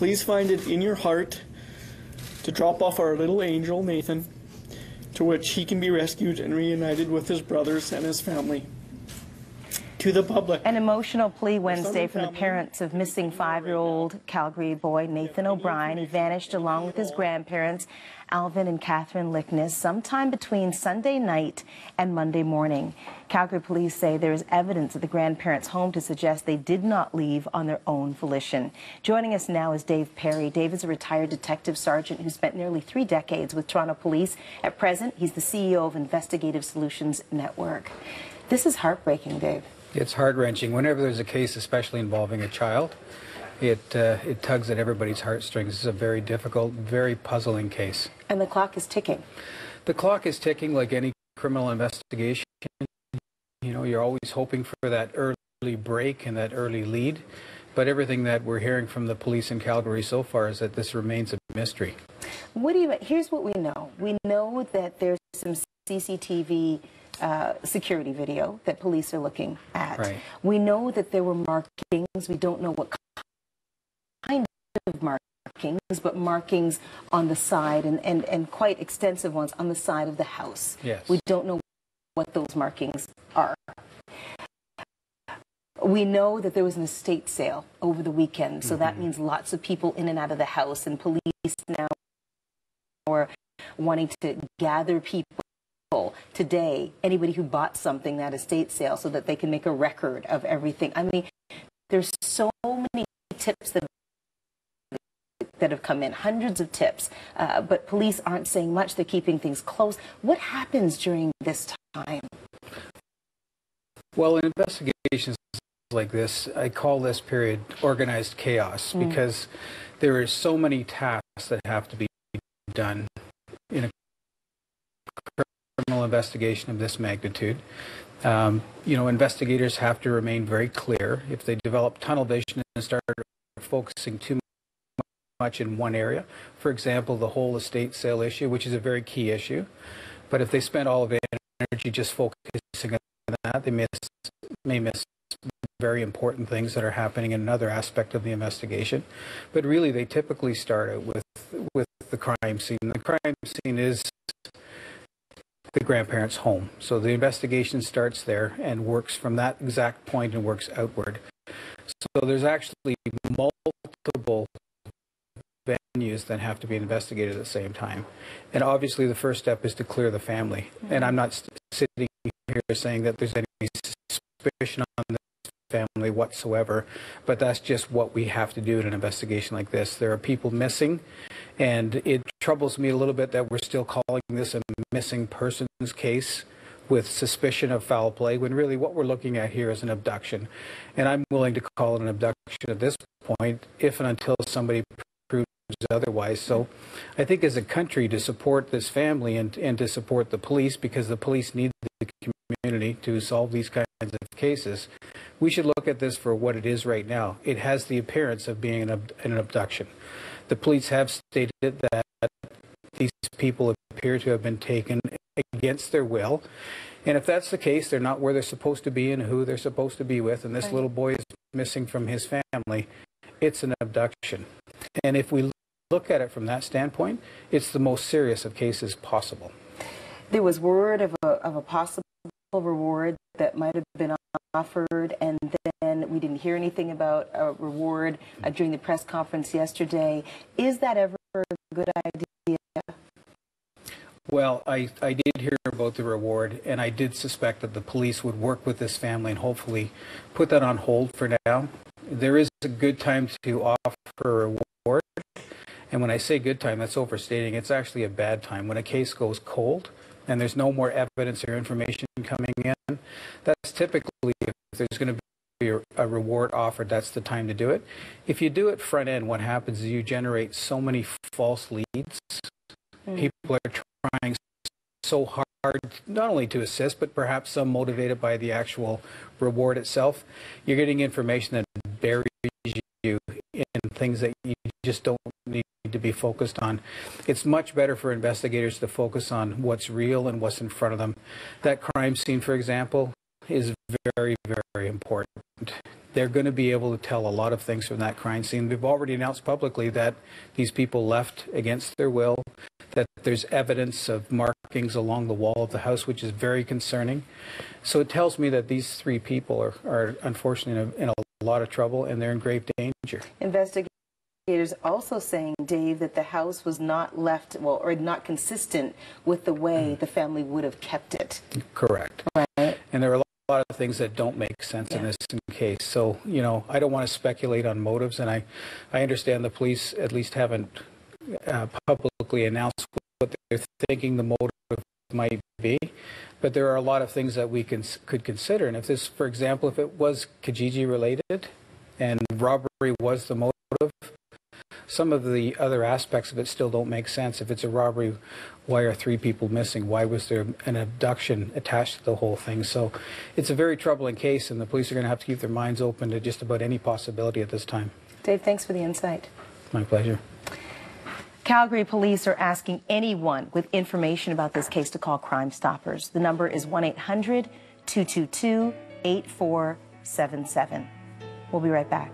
please find it in your heart to drop off our little angel, Nathan, to which he can be rescued and reunited with his brothers and his family. To the public. An emotional plea Wednesday from the parents of missing 5-year-old Calgary boy Nathan O'Brien. He vanished along with his grandparents, Alvin and Catherine Lickness, sometime between Sunday night and Monday morning. Calgary police say there is evidence at the grandparents' home to suggest they did not leave on their own volition. Joining us now is Dave Perry. Dave is a retired detective sergeant who spent nearly 3 decades with Toronto Police. At present, he's the CEO of Investigative Solutions Network. This is heartbreaking, Dave. It's heart-wrenching. Whenever there's a case, especially involving a child, it tugs at everybody's heartstrings. It's a very difficult, very puzzling case. And the clock is ticking. The clock is ticking like any criminal investigation. You know, you're always hoping for that early break and that early lead. But everything that we're hearing from the police in Calgary so far is that this remains a mystery. Here's what we know. We know that there's some CCTV security video that police are looking at. Right. We know that there were markings. We don't know what kind of markings, but markings on the side and quite extensive ones on the side of the house. Yes. We don't know what those markings are. We know that there was an estate sale over the weekend, so that means lots of people in and out of the house, and police now are wanting to gather people today, anybody who bought something, that estate sale, so that they can make a record of everything. I mean, there's so many tips that have come in, hundreds of tips, but police aren't saying much. They're keeping things close. What happens during this time? Well, in investigations like this, I call this period organized chaos, because there are so many tasks that have to be done in a criminal investigation of this magnitude. You know, investigators have to remain very clear. If they develop tunnel vision and start focusing too much in one area, for example, the whole estate sale issue, which is a very key issue, but if they spend all of their energy just focusing on that, they may miss very important things that are happening in another aspect of the investigation. But really, they typically start out with the crime scene. The crime scene is the grandparents' home. So the investigation starts there and works from that exact point and works outward. So there's actually multiple venues that have to be investigated at the same time. And obviously the first step is to clear the family. And I'm not sitting here saying that there's any suspicion on this family whatsoever, but that's just what we have to do in an investigation like this. There are people missing, and it troubles me a little bit that we're still calling this a missing persons case with suspicion of foul play, when really what we're looking at here is an abduction. And I'm willing to call it an abduction at this point, if and until somebody proves otherwise. So I think as a country, to support this family and to support the police, because the police need the community to solve these kinds of cases, we should look at this for what it is right now. It has the appearance of being an abduction. The police have stated that these people appear to have been taken against their will. And if that's the case, they're not where they're supposed to be and who they're supposed to be with, and this little boy is missing from his family, it's an abduction. And if we look at it from that standpoint, it's the most serious of cases possible. There was word of a possible reward that might have been offered, and then we didn't hear anything about a reward during the press conference yesterday. Is that ever a good idea? Well, I did hear about the reward, and I did suspect that the police would work with this family and hopefully put that on hold for now. There is a good time to offer a reward, and when I say good time, that's overstating. It's actually a bad time. When a case goes cold and there's no more evidence or information coming in, that's typically, if there's going to be a reward offered, that's the time to do it. If you do it front end, what happens is you generate so many false leads. People are trying so hard not only to assist, but perhaps some motivated by the actual reward itself. You're getting information that buries you in things that you just don't need to be focused on. It's much better for investigators to focus on what's real and what's in front of them. That crime scene, for example, is very, very important. they're going to be able to tell a lot of things from that crime scene. We've already announced publicly that these people left against their will, that there's evidence of markings along the wall of the house, which is very concerning. So it tells me that these three people are unfortunately in a lot of trouble, and they're in grave danger. Investigators also saying, Dave, that the house was not left, well, or not consistent with the way the family would have kept it. Correct. Right. And there are a lot of things that don't make sense in this case. So, you know, I don't want to speculate on motives, and I understand the police at least haven't publicly announced what they're thinking the motive might be. But there are a lot of things that we could consider. And if this, for example, if it was Kijiji related and robbery was the motive, some of the other aspects of it still don't make sense. If it's a robbery, why are three people missing? Why was there an abduction attached to the whole thing? So it's a very troubling case, and the police are going to have to keep their minds open to just about any possibility at this time. Dave, thanks for the insight. My pleasure. Calgary police are asking anyone with information about this case to call Crime Stoppers. The number is 1-800-222-8477. We'll be right back.